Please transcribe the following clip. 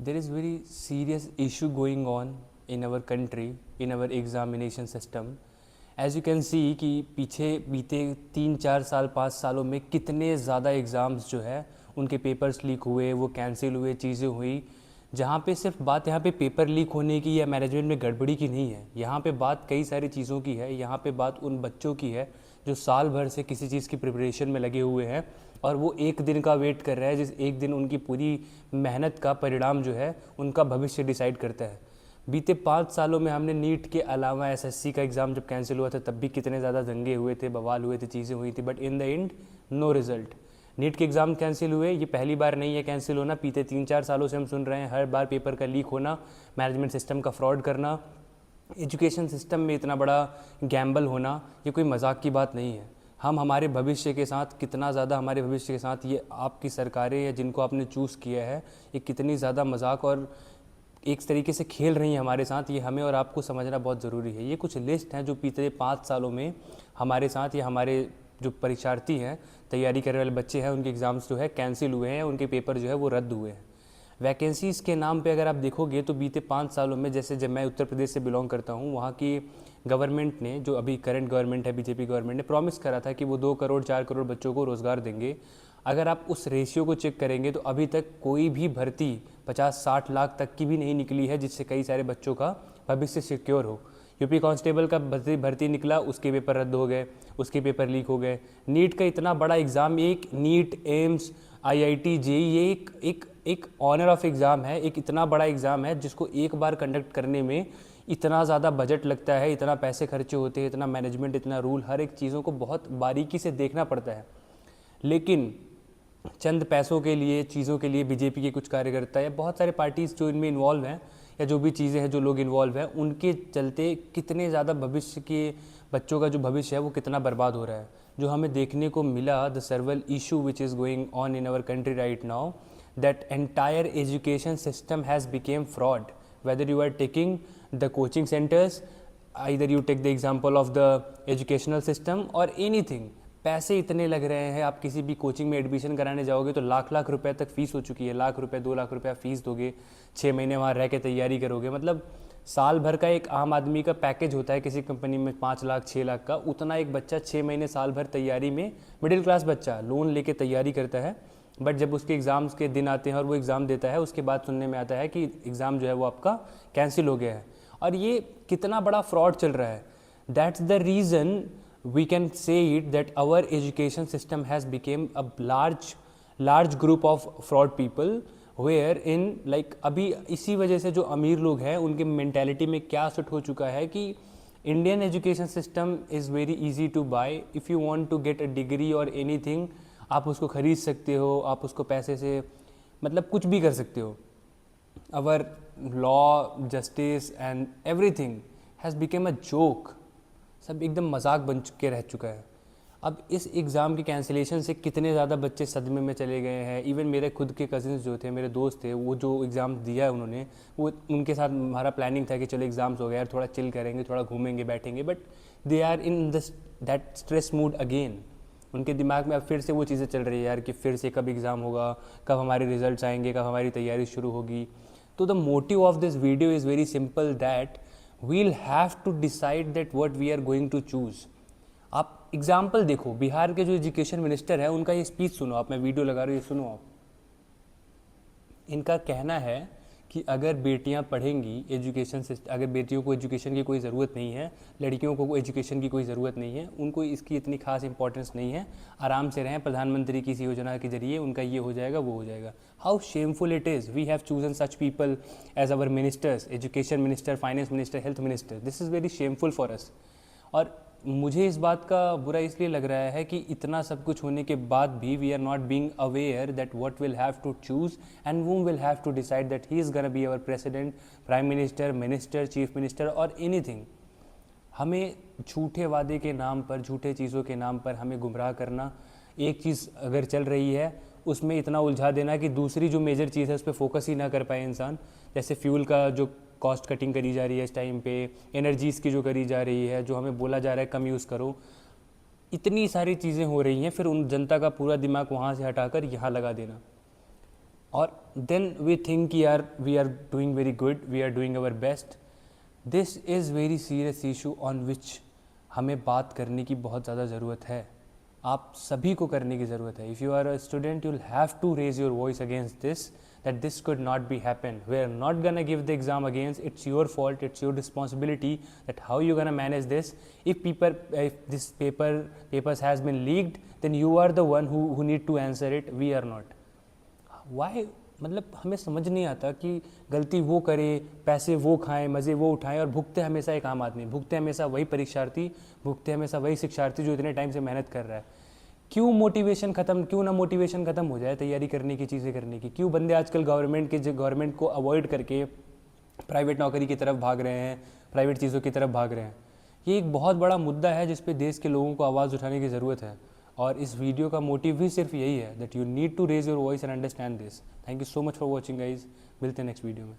There is very serious issue going on in our country, in our examination system. As you can see कि पीछे बीते 3-4 साल 5 सालों में कितने ज़्यादा एग्ज़ाम्स जो है उनके पेपर्स लीक हुए, वो कैंसिल हुए, चीज़ें हुई। जहाँ पे सिर्फ बात यहाँ पे पेपर लीक होने की या मैनेजमेंट में गड़बड़ी की नहीं है, यहाँ पे बात कई सारी चीज़ों की है। यहाँ पे बात उन बच्चों की है जो साल भर से किसी चीज़ की प्रिपरेशन में लगे हुए हैं और वो एक दिन का वेट कर रहे हैं, जिस एक दिन उनकी पूरी मेहनत का परिणाम जो है उनका भविष्य डिसाइड करता है। बीते 5 सालों में हमने नीट के अलावा एसएससी का एग्ज़ाम जब कैंसिल हुआ था तब भी कितने ज़्यादा दंगे हुए थे, बवाल हुए थे, चीज़ें हुई थी, but in the end no result. NEET के एग्ज़ाम कैंसिल हुए, ये पहली बार नहीं है कैंसिल होना। बीते 3-4 सालों से हम सुन रहे हैं हर बार पेपर का लीक होना, मैनेजमेंट सिस्टम का फ्रॉड करना, एजुकेशन सिस्टम में इतना बड़ा गैम्बल होना, ये कोई मजाक की बात नहीं है। हम हमारे भविष्य के साथ कितना ज़्यादा, हमारे भविष्य के साथ ये आपकी सरकारें या जिनको आपने चूज़ किया है, ये कितनी ज़्यादा मजाक और एक तरीके से खेल रही हैं हमारे साथ, ये हमें और आपको समझना बहुत ज़रूरी है। ये कुछ लिस्ट हैं जो पिछले 5 सालों में हमारे साथ या हमारे जो परीक्षार्थी हैं, तैयारी करने वाले बच्चे हैं, उनके एग्ज़ाम्स जो है कैंसिल हुए हैं, उनके पेपर जो है वो रद्द हुए हैं। वैकेंसीज़ के नाम पे अगर आप देखोगे तो बीते 5 सालों में, जैसे जब मैं उत्तर प्रदेश से बिलोंग करता हूँ, वहाँ की गवर्नमेंट ने, जो अभी करंट गवर्नमेंट है बीजेपी गवर्नमेंट ने, प्रॉमिस करा था कि वो 2 करोड़ 4 करोड़ बच्चों को रोज़गार देंगे। अगर आप उस रेशियो को चेक करेंगे तो अभी तक कोई भी भर्ती 50-60 लाख तक की भी नहीं निकली है जिससे कई सारे बच्चों का भविष्य सिक्योर हो। यूपी कांस्टेबल का भर्ती निकला, उसके पेपर रद्द हो गए, उसके पेपर लीक हो गए। नीट का इतना बड़ा एग्ज़ाम, एक नीट, एम्स, आईआईटी, जेई, ये एक ऑनर ऑफ एग्ज़ाम है, एक इतना बड़ा एग्ज़ाम है जिसको एक बार कंडक्ट करने में इतना ज़्यादा बजट लगता है, इतना पैसे खर्चे होते हैं, इतना मैनेजमेंट, इतना रूल, हर एक चीज़ों को बहुत बारीकी से देखना पड़ता है। लेकिन चंद पैसों के लिए, चीज़ों के लिए बीजेपी के कुछ कार्यकर्ता या बहुत सारे पार्टीज़ जो इनमें इन्वॉल्व हैं, या जो भी चीज़ें हैं, जो लोग इन्वॉल्व हैं, उनके चलते कितने ज़्यादा भविष्य के बच्चों का जो भविष्य है वो कितना बर्बाद हो रहा है। जो हमें देखने को मिला, the several issue which is going on in our country right now, that entire education system has become fraud. Whether you are taking the coaching centers, either you take the example of the educational system or anything, पैसे इतने लग रहे हैं। आप किसी भी coaching में admission कराने जाओगे तो लाख लाख रुपए तक फ़ीस हो चुकी है। लाख रुपए, 2 लाख रुपए आप फ़ीस दोगे, 6 महीने वहाँ रह के तैयारी करोगे। मतलब साल भर का एक आम आदमी का पैकेज होता है किसी कंपनी में 5 लाख 6 लाख का, उतना एक बच्चा 6 महीने साल भर तैयारी में, मिडिल क्लास बच्चा लोन लेके तैयारी करता है। बट जब उसके एग्ज़ाम्स के दिन आते हैं और वो एग्ज़ाम देता है, उसके बाद सुनने में आता है कि एग्ज़ाम जो है वो आपका कैंसिल हो गया है। और ये कितना बड़ा फ्रॉड चल रहा है। That's the reason we can say it that our education system has became a large group of fraud people, where in like अभी इसी वजह से जो अमीर लोग हैं उनके मेंटालिटी में क्या सेट हो चुका है कि Indian education system is very easy to buy. If you want to get a degree or anything, आप उसको ख़रीद सकते हो, आप उसको पैसे से मतलब कुछ भी कर सकते हो। Our law, justice and everything has became a joke. सब एकदम मजाक बन के रह चुका है। अब इस एग्ज़ाम के कैंसिलेशन से कितने ज़्यादा बच्चे सदमे में चले गए हैं। इवन मेरे खुद के कज़िन्स जो थे, मेरे दोस्त थे, वो जो एग्ज़ाम दिया है उन्होंने, वो उनके साथ हमारा प्लानिंग था कि चलो एग्ज़ाम्स हो गया यार, थोड़ा चिल करेंगे, थोड़ा घूमेंगे, बैठेंगे, but they are in that stress mood again. उनके दिमाग में अब फिर से वो चीज़ें चल रही है यार कि फिर से कब एग्ज़ाम होगा, कब हमारे रिजल्ट्स आएंगे, कब हमारी तैयारी शुरू होगी। तो the motive of this video is very simple, that we'll have to decide that what we are going to choose. आप एग्जाम्पल देखो, बिहार के जो एजुकेशन मिनिस्टर है उनका ये स्पीच सुनो आप, मैं वीडियो लगा रहा हूँ, ये सुनो आप। इनका कहना है कि अगर बेटियां पढ़ेंगी, एजुकेशन सिस्टम, अगर बेटियों को एजुकेशन की कोई ज़रूरत नहीं है, लड़कियों को एजुकेशन की कोई ज़रूरत नहीं है, उनको इसकी इतनी खास इंपॉर्टेंस नहीं है, आराम से रहें, प्रधानमंत्री की इस योजना के जरिए उनका ये हो जाएगा, वो हो जाएगा। How shameful it is, we have chosen such people as our ministers, education minister, finance minister, health minister. This is very shameful for us. और मुझे इस बात का बुरा इसलिए लग रहा है कि इतना सब कुछ होने के बाद भी we are not being aware that what will have to choose and whom will have to decide that he is gonna be our president, prime minister, minister, chief minister or anything. हमें झूठे वादे के नाम पर, झूठे चीज़ों के नाम पर हमें गुमराह करना, एक चीज़ अगर चल रही है उसमें इतना उलझा देना कि दूसरी जो मेजर चीज़ है उस पर फोकस ही ना कर पाए इंसान। जैसे फ्यूल का जो कॉस्ट कटिंग करी जा रही है इस टाइम पे, एनर्जीज़ की जो करी जा रही है, जो हमें बोला जा रहा है कम यूज़ करो, इतनी सारी चीज़ें हो रही हैं, फिर उन जनता का पूरा दिमाग वहाँ से हटाकर यहाँ लगा देना। और देन वी थिंक कि यार we are doing very good, we are doing our best. This is very serious issue on which हमें बात करने की बहुत ज़्यादा ज़रूरत है. आप सभी को करने की ज़रूरत है. If you are a student you will have to raise your voice against this, that this could not be happen. We are not gonna give the exam against. It's your fault. It's your responsibility. That how you gonna manage this. If this papers has been leaked, then you are the one who need to answer it. We are not. Why? मतलब हमें समझ नहीं आता कि गलती वो करे, पैसे वो खाएं, मज़े वो उठाएं, और भुगते हमेशा एक आम आदमी, भुगते हमेशा वही परीक्षार्थी, भुगते हमेशा वही शिक्षार्थी जो इतने टाइम से मेहनत कर रहा है. क्यों मोटिवेशन ख़त्म, क्यों ना मोटिवेशन ख़त्म हो जाए तैयारी करने की, चीज़ें करने की. क्यों बंदे आजकल गवर्नमेंट को अवॉइड करके प्राइवेट नौकरी की तरफ भाग रहे हैं, प्राइवेट चीज़ों की तरफ भाग रहे हैं. ये एक बहुत बड़ा मुद्दा है जिस पे देश के लोगों को आवाज़ उठाने की ज़रूरत है. और इस वीडियो का मोटिव भी सिर्फ यही है that you need to raise your voice and understand this. Thank you so much for watching guys. मिलते हैं नेक्स्ट वीडियो में.